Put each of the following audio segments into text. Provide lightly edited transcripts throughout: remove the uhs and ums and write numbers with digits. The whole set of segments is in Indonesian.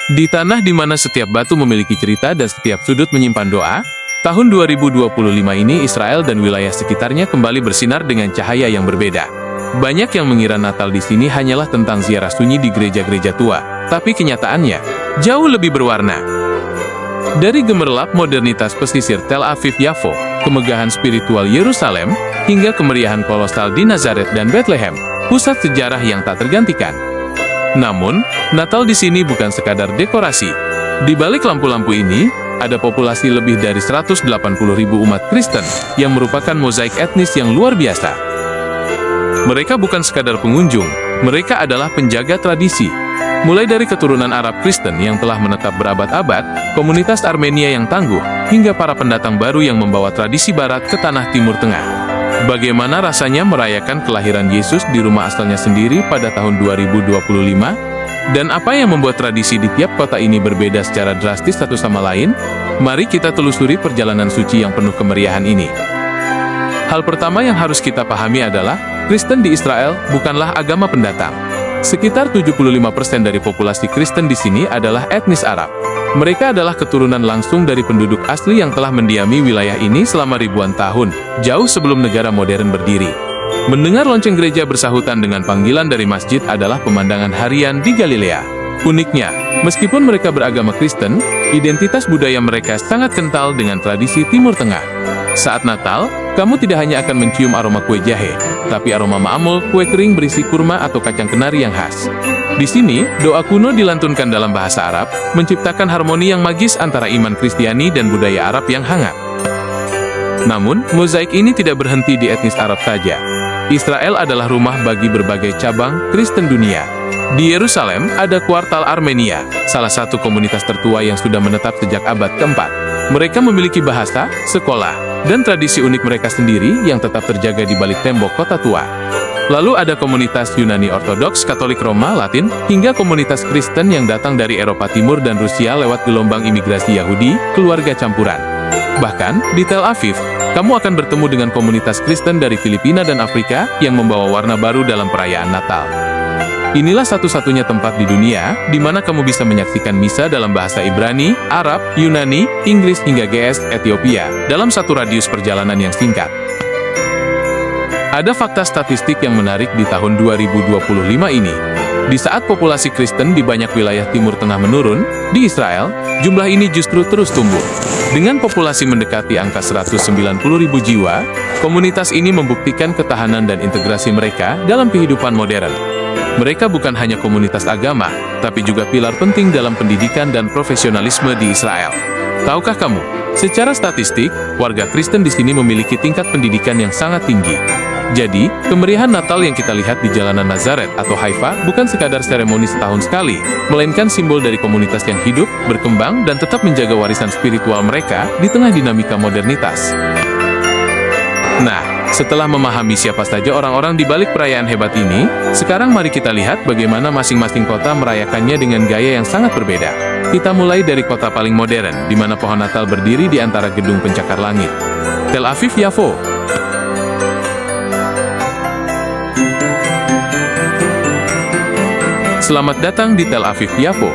Di tanah di mana setiap batu memiliki cerita dan setiap sudut menyimpan doa, tahun 2025 ini Israel dan wilayah sekitarnya kembali bersinar dengan cahaya yang berbeda. Banyak yang mengira Natal di sini hanyalah tentang ziarah sunyi di gereja-gereja tua, tapi kenyataannya jauh lebih berwarna. Dari gemerlap modernitas pesisir Tel Aviv-Yafo, kemegahan spiritual Yerusalem, hingga kemeriahan kolosal di Nazaret dan Bethlehem, pusat sejarah yang tak tergantikan. Namun, Natal di sini bukan sekadar dekorasi. Di balik lampu-lampu ini, ada populasi lebih dari 180.000 umat Kristen yang merupakan mozaik etnis yang luar biasa. Mereka bukan sekadar pengunjung, mereka adalah penjaga tradisi. Mulai dari keturunan Arab Kristen yang telah menetap berabad-abad, komunitas Armenia yang tangguh, hingga para pendatang baru yang membawa tradisi barat ke tanah Timur Tengah. Bagaimana rasanya merayakan kelahiran Yesus di rumah asalnya sendiri pada tahun 2025? Dan apa yang membuat tradisi di tiap kota ini berbeda secara drastis satu sama lain? Mari kita telusuri perjalanan suci yang penuh kemeriahan ini. Hal pertama yang harus kita pahami adalah, Kristen di Israel bukanlah agama pendatang. Sekitar 75% dari populasi Kristen di sini adalah etnis Arab. Mereka adalah keturunan langsung dari penduduk asli yang telah mendiami wilayah ini selama ribuan tahun, jauh sebelum negara modern berdiri. Mendengar lonceng gereja bersahutan dengan panggilan dari masjid adalah pemandangan harian di Galilea. Uniknya, meskipun mereka beragama Kristen, identitas budaya mereka sangat kental dengan tradisi Timur Tengah. Saat Natal, kamu tidak hanya akan mencium aroma kue jahe, tapi aroma ma'amul, kue kering berisi kurma atau kacang kenari yang khas. Di sini, doa kuno dilantunkan dalam bahasa Arab, menciptakan harmoni yang magis antara iman Kristiani dan budaya Arab yang hangat. Namun, mozaik ini tidak berhenti di etnis Arab saja. Israel adalah rumah bagi berbagai cabang Kristen dunia. Di Yerusalem, ada kuartal Armenia, salah satu komunitas tertua yang sudah menetap sejak abad keempat. Mereka memiliki bahasa, sekolah, dan tradisi unik mereka sendiri yang tetap terjaga di balik tembok kota tua. Lalu ada komunitas Yunani Ortodoks, Katolik Roma, Latin, hingga komunitas Kristen yang datang dari Eropa Timur dan Rusia lewat gelombang imigrasi Yahudi, keluarga campuran. Bahkan, di Tel Aviv, kamu akan bertemu dengan komunitas Kristen dari Filipina dan Afrika yang membawa warna baru dalam perayaan Natal. Inilah satu-satunya tempat di dunia di mana kamu bisa menyaksikan misa dalam bahasa Ibrani, Arab, Yunani, Inggris hingga GS Ethiopia dalam satu radius perjalanan yang singkat. Ada fakta statistik yang menarik di tahun 2025 ini. Di saat populasi Kristen di banyak wilayah Timur Tengah menurun, di Israel, jumlah ini justru terus tumbuh. Dengan populasi mendekati angka 190.000 jiwa, komunitas ini membuktikan ketahanan dan integrasi mereka dalam kehidupan modern. Mereka bukan hanya komunitas agama, tapi juga pilar penting dalam pendidikan dan profesionalisme di Israel. Tahukah kamu, secara statistik, warga Kristen di sini memiliki tingkat pendidikan yang sangat tinggi. Jadi, kemeriahan Natal yang kita lihat di jalanan Nazaret atau Haifa bukan sekadar seremoni setahun sekali, melainkan simbol dari komunitas yang hidup, berkembang, dan tetap menjaga warisan spiritual mereka di tengah dinamika modernitas. Nah, setelah memahami siapa saja orang-orang di balik perayaan hebat ini, sekarang mari kita lihat bagaimana masing-masing kota merayakannya dengan gaya yang sangat berbeda. Kita mulai dari kota paling modern, di mana pohon Natal berdiri di antara gedung pencakar langit. Tel Aviv-Yafo. Selamat datang di Tel Aviv-Yafo.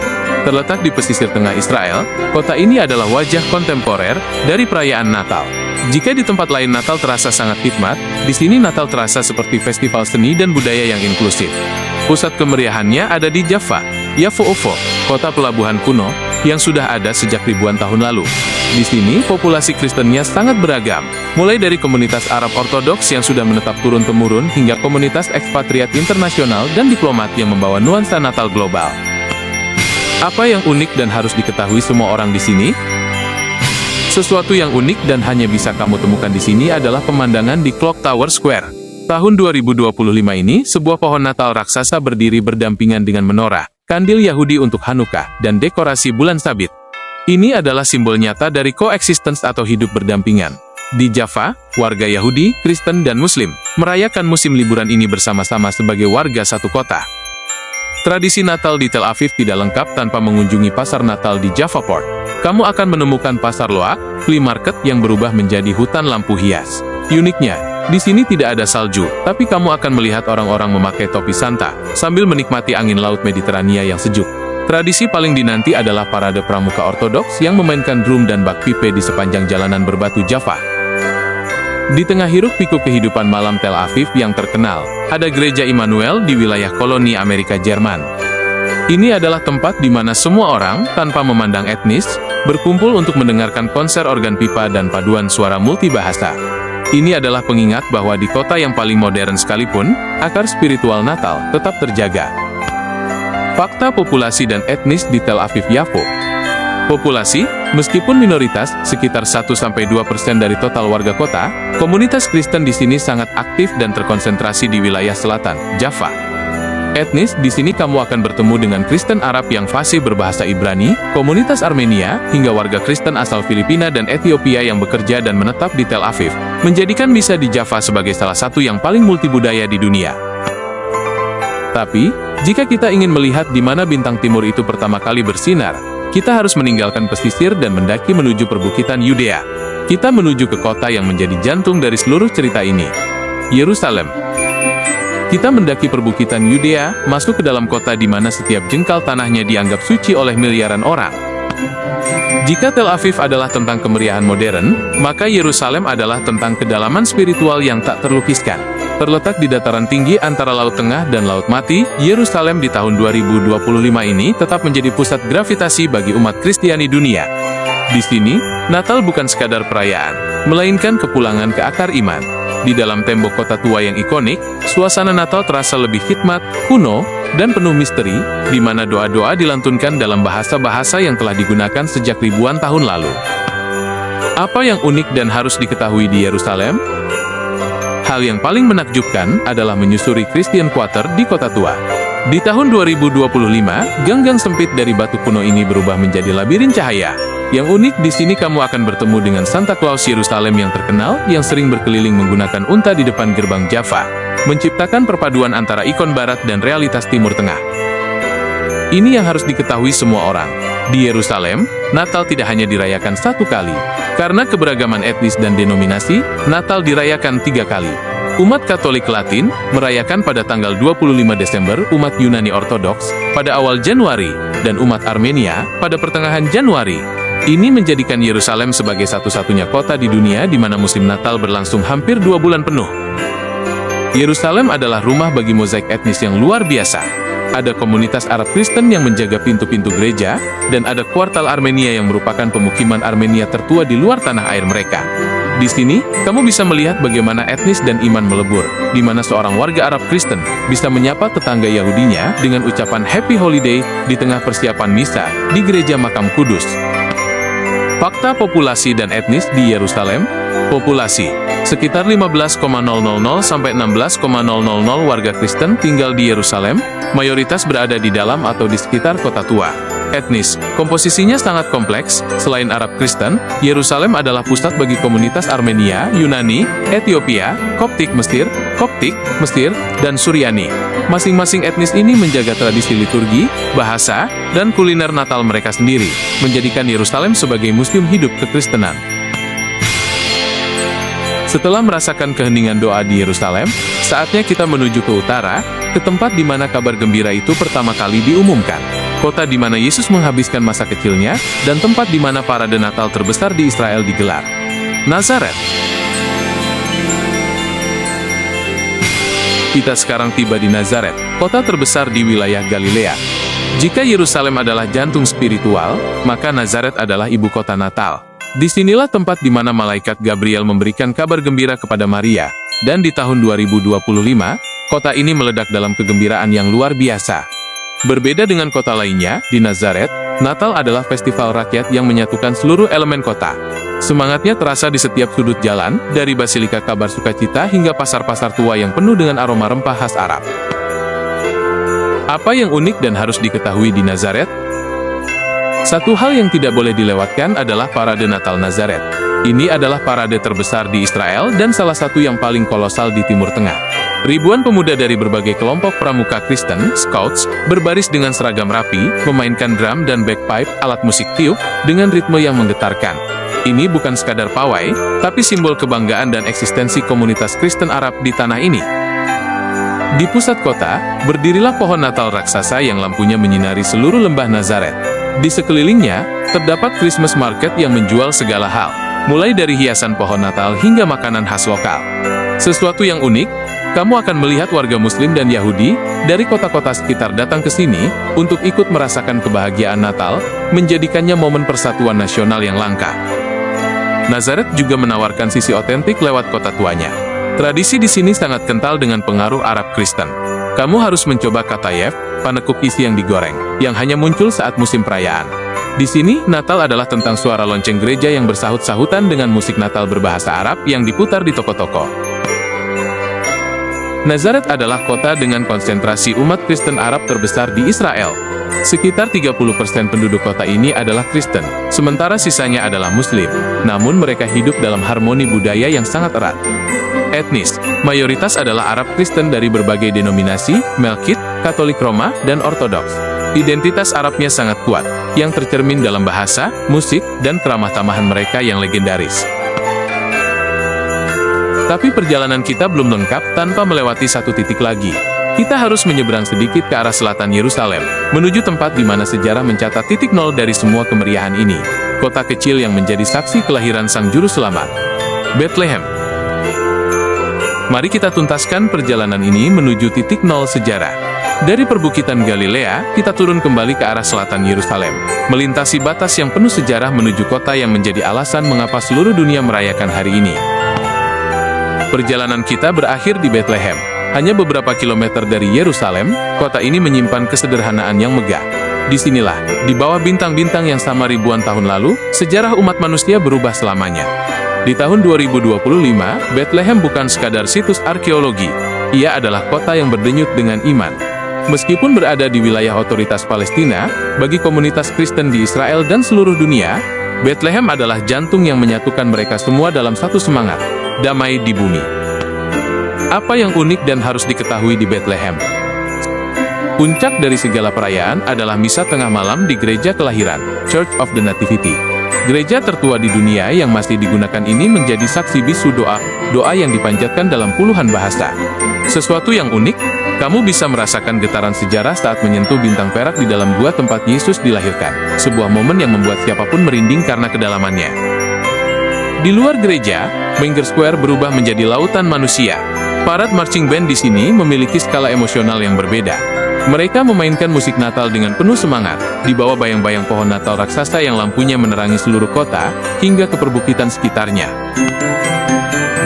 Terletak di pesisir tengah Israel, kota ini adalah wajah kontemporer dari perayaan Natal. Jika di tempat lain Natal terasa sangat hikmat, di sini Natal terasa seperti festival seni dan budaya yang inklusif. Pusat kemeriahannya ada di Jaffa, Yafo-Ofo, kota pelabuhan kuno, yang sudah ada sejak ribuan tahun lalu. Di sini, populasi Kristennya sangat beragam, mulai dari komunitas Arab Ortodoks yang sudah menetap turun-temurun hingga komunitas ekspatriat internasional dan diplomat yang membawa nuansa Natal global. Apa yang unik dan harus diketahui semua orang di sini? Sesuatu yang unik dan hanya bisa kamu temukan di sini adalah pemandangan di Clock Tower Square. Tahun 2025 ini, sebuah pohon Natal raksasa berdiri berdampingan dengan menorah, kandil Yahudi untuk Hanukkah, dan dekorasi bulan sabit. Ini adalah simbol nyata dari coexistence atau hidup berdampingan. Di Jaffa, warga Yahudi, Kristen, dan Muslim merayakan musim liburan ini bersama-sama sebagai warga satu kota. Tradisi Natal di Tel Aviv tidak lengkap tanpa mengunjungi pasar Natal di Jaffa Port. Kamu akan menemukan pasar loak, flea market yang berubah menjadi hutan lampu hias. Uniknya, di sini tidak ada salju, tapi kamu akan melihat orang-orang memakai topi Santa sambil menikmati angin laut Mediterania yang sejuk. Tradisi paling dinanti adalah parade pramuka ortodoks yang memainkan drum dan bakpipe di sepanjang jalanan berbatu Java. Di tengah hiruk-pikuk kehidupan malam Tel Aviv yang terkenal, ada gereja Immanuel di wilayah koloni Amerika Jerman. Ini adalah tempat di mana semua orang, tanpa memandang etnis, berkumpul untuk mendengarkan konser organ pipa dan paduan suara multibahasa. Ini adalah pengingat bahwa di kota yang paling modern sekalipun, akar spiritual Natal tetap terjaga. Fakta populasi dan etnis di Tel Aviv-Yafo. Populasi, meskipun minoritas, sekitar 1-2% dari total warga kota, komunitas Kristen di sini sangat aktif dan terkonsentrasi di wilayah selatan, Java. Etnis, di sini kamu akan bertemu dengan Kristen Arab yang fasih berbahasa Ibrani, komunitas Armenia, hingga warga Kristen asal Filipina dan Ethiopia yang bekerja dan menetap di Tel Aviv, menjadikan misa di Java sebagai salah satu yang paling multibudaya di dunia. Tapi, jika kita ingin melihat di mana bintang timur itu pertama kali bersinar, kita harus meninggalkan pesisir dan mendaki menuju perbukitan Yudea. Kita menuju ke kota yang menjadi jantung dari seluruh cerita ini, Yerusalem. Kita mendaki perbukitan Yudea, masuk ke dalam kota di mana setiap jengkal tanahnya dianggap suci oleh miliaran orang. Jika Tel Aviv adalah tentang kemeriahan modern, maka Yerusalem adalah tentang kedalaman spiritual yang tak terlukiskan. Terletak di dataran tinggi antara Laut Tengah dan Laut Mati, Yerusalem di tahun 2025 ini tetap menjadi pusat gravitasi bagi umat Kristiani dunia. Di sini, Natal bukan sekadar perayaan, melainkan kepulangan ke akar iman. Di dalam tembok kota tua yang ikonik, suasana Natal terasa lebih khidmat, kuno, dan penuh misteri, di mana doa-doa dilantunkan dalam bahasa-bahasa yang telah digunakan sejak ribuan tahun lalu. Apa yang unik dan harus diketahui di Yerusalem? Hal yang paling menakjubkan adalah menyusuri Christian Quarter di kota tua. Di tahun 2025, gang-gang sempit dari batu kuno ini berubah menjadi labirin cahaya. Yang unik di sini kamu akan bertemu dengan Santa Claus Yerusalem yang terkenal, yang sering berkeliling menggunakan unta di depan gerbang Java, menciptakan perpaduan antara ikon barat dan realitas Timur Tengah. Ini yang harus diketahui semua orang. Di Yerusalem, Natal tidak hanya dirayakan satu kali. Karena keberagaman etnis dan denominasi, Natal dirayakan 3 kali. Umat Katolik Latin merayakan pada tanggal 25 Desember, umat Yunani Ortodoks pada awal Januari, dan umat Armenia pada pertengahan Januari. Ini menjadikan Yerusalem sebagai satu-satunya kota di dunia di mana musim Natal berlangsung hampir 2 bulan penuh. Yerusalem adalah rumah bagi mozaik etnis yang luar biasa. Ada komunitas Arab Kristen yang menjaga pintu-pintu gereja, dan ada kuartal Armenia yang merupakan pemukiman Armenia tertua di luar tanah air mereka. Di sini, kamu bisa melihat bagaimana etnis dan iman melebur, di mana seorang warga Arab Kristen bisa menyapa tetangga Yahudinya dengan ucapan Happy Holiday di tengah persiapan misa di gereja Makam Kudus. Fakta populasi dan etnis di Yerusalem. Populasi, sekitar 15,000 sampai 16,000 warga Kristen tinggal di Yerusalem, mayoritas berada di dalam atau di sekitar kota tua. Etnis, komposisinya sangat kompleks. Selain Arab Kristen, Yerusalem adalah pusat bagi komunitas Armenia, Yunani, Ethiopia, Koptik Mesir, dan Suryani. Masing-masing etnis ini menjaga tradisi liturgi, bahasa, dan kuliner Natal mereka sendiri, menjadikan Yerusalem sebagai museum hidup kekristenan. Setelah merasakan keheningan doa di Yerusalem, saatnya kita menuju ke utara, ke tempat di mana kabar gembira itu pertama kali diumumkan. Kota di mana Yesus menghabiskan masa kecilnya, dan tempat di mana parade Natal terbesar di Israel digelar. Nazaret. Kita sekarang tiba di Nazaret, kota terbesar di wilayah Galilea. Jika Yerusalem adalah jantung spiritual, maka Nazaret adalah ibu kota Natal. Disinilah tempat di mana malaikat Gabriel memberikan kabar gembira kepada Maria, dan di tahun 2025, kota ini meledak dalam kegembiraan yang luar biasa. Berbeda dengan kota lainnya, di Nazaret, Natal adalah festival rakyat yang menyatukan seluruh elemen kota. Semangatnya terasa di setiap sudut jalan, dari Basilika Kabar Sukacita hingga pasar-pasar tua yang penuh dengan aroma rempah khas Arab. Apa yang unik dan harus diketahui di Nazaret? Satu hal yang tidak boleh dilewatkan adalah parade Natal Nazaret. Ini adalah parade terbesar di Israel dan salah satu yang paling kolosal di Timur Tengah. Ribuan pemuda dari berbagai kelompok pramuka Kristen, Scouts, berbaris dengan seragam rapi, memainkan drum dan bagpipe, alat musik tiup, dengan ritme yang menggetarkan. Ini bukan sekadar pawai, tapi simbol kebanggaan dan eksistensi komunitas Kristen Arab di tanah ini. Di pusat kota, berdirilah pohon Natal raksasa yang lampunya menyinari seluruh lembah Nazaret. Di sekelilingnya, terdapat Christmas market yang menjual segala hal, mulai dari hiasan pohon Natal hingga makanan khas lokal. Sesuatu yang unik, kamu akan melihat warga Muslim dan Yahudi dari kota-kota sekitar datang ke sini untuk ikut merasakan kebahagiaan Natal, menjadikannya momen persatuan nasional yang langka. Nazaret juga menawarkan sisi otentik lewat kota tuanya. Tradisi di sini sangat kental dengan pengaruh Arab Kristen. Kamu harus mencoba katayef, panekuk isi yang digoreng, yang hanya muncul saat musim perayaan. Di sini, Natal adalah tentang suara lonceng gereja yang bersahut-sahutan dengan musik Natal berbahasa Arab yang diputar di toko-toko. Nazaret adalah kota dengan konsentrasi umat Kristen Arab terbesar di Israel. Sekitar 30% penduduk kota ini adalah Kristen, sementara sisanya adalah Muslim. Namun mereka hidup dalam harmoni budaya yang sangat erat. Etnis, mayoritas adalah Arab Kristen dari berbagai denominasi, Melkite, Katolik Roma, dan Ortodoks. Identitas Arabnya sangat kuat, yang tercermin dalam bahasa, musik, dan keramah tamahan mereka yang legendaris. Tapi perjalanan kita belum lengkap tanpa melewati satu titik lagi. Kita harus menyeberang sedikit ke arah selatan Yerusalem, menuju tempat di mana sejarah mencatat titik nol dari semua kemeriahan ini. Kota kecil yang menjadi saksi kelahiran Sang Juru Selamat. Bethlehem. Mari kita tuntaskan perjalanan ini menuju titik nol sejarah. Dari perbukitan Galilea, kita turun kembali ke arah selatan Yerusalem, melintasi batas yang penuh sejarah menuju kota yang menjadi alasan mengapa seluruh dunia merayakan hari ini. Perjalanan kita berakhir di Bethlehem. Hanya beberapa kilometer dari Yerusalem, kota ini menyimpan kesederhanaan yang megah. Disinilah, di bawah bintang-bintang yang sama ribuan tahun lalu, sejarah umat manusia berubah selamanya. Di tahun 2025, Bethlehem bukan sekadar situs arkeologi. Ia adalah kota yang berdenyut dengan iman. Meskipun berada di wilayah otoritas Palestina, bagi komunitas Kristen di Israel dan seluruh dunia, Bethlehem adalah jantung yang menyatukan mereka semua dalam satu semangat, damai di bumi. Apa yang unik dan harus diketahui di Bethlehem? Puncak dari segala perayaan adalah misa tengah malam di Gereja Kelahiran, Church of the Nativity. Gereja tertua di dunia yang masih digunakan ini menjadi saksi bisu doa yang dipanjatkan dalam puluhan bahasa. Sesuatu yang unik, kamu bisa merasakan getaran sejarah saat menyentuh bintang perak di dalam gua tempat Yesus dilahirkan. Sebuah momen yang membuat siapapun merinding karena kedalamannya. Di luar gereja, Manger Square berubah menjadi lautan manusia. Parade marching band di sini memiliki skala emosional yang berbeda. Mereka memainkan musik Natal dengan penuh semangat, di bawah bayang-bayang pohon Natal raksasa yang lampunya menerangi seluruh kota, hingga ke perbukitan sekitarnya.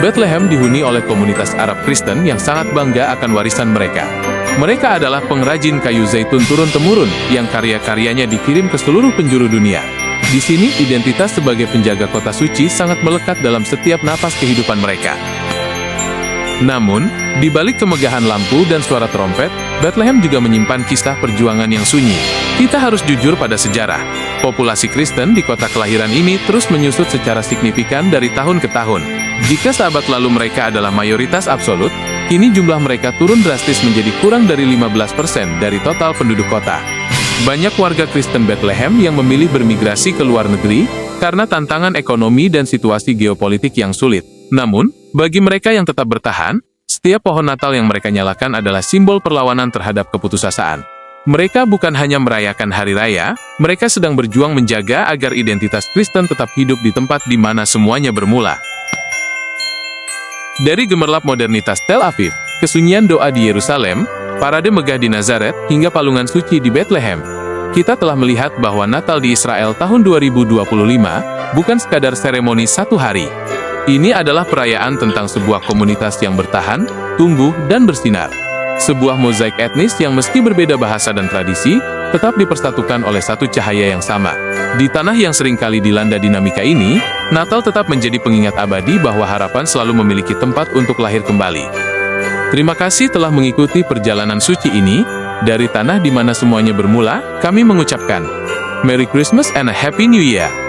Bethlehem dihuni oleh komunitas Arab Kristen yang sangat bangga akan warisan mereka. Mereka adalah pengrajin kayu zaitun turun-temurun, yang karya-karyanya dikirim ke seluruh penjuru dunia. Di sini, identitas sebagai penjaga kota suci sangat melekat dalam setiap napas kehidupan mereka. Namun, di balik kemegahan lampu dan suara trompet, Bethlehem juga menyimpan kisah perjuangan yang sunyi. Kita harus jujur pada sejarah. Populasi Kristen di kota kelahiran ini terus menyusut secara signifikan dari tahun ke tahun. Jika sahabat lalu mereka adalah mayoritas absolut, kini jumlah mereka turun drastis menjadi kurang dari 15% dari total penduduk kota. Banyak warga Kristen Bethlehem yang memilih bermigrasi ke luar negeri karena tantangan ekonomi dan situasi geopolitik yang sulit. Namun, bagi mereka yang tetap bertahan, setiap pohon Natal yang mereka nyalakan adalah simbol perlawanan terhadap keputusasaan. Mereka bukan hanya merayakan hari raya, mereka sedang berjuang menjaga agar identitas Kristen tetap hidup di tempat di mana semuanya bermula. Dari gemerlap modernitas Tel Aviv, kesunyian doa di Yerusalem, parade megah di Nazaret, hingga palungan suci di Bethlehem, kita telah melihat bahwa Natal di Israel tahun 2025 bukan sekadar seremoni satu hari. Ini adalah perayaan tentang sebuah komunitas yang bertahan, tumbuh, dan bersinar. Sebuah mozaik etnis yang meski berbeda bahasa dan tradisi, tetap dipersatukan oleh satu cahaya yang sama. Di tanah yang seringkali dilanda dinamika ini, Natal tetap menjadi pengingat abadi bahwa harapan selalu memiliki tempat untuk lahir kembali. Terima kasih telah mengikuti perjalanan suci ini. Dari tanah di mana semuanya bermula, kami mengucapkan Merry Christmas and a Happy New Year.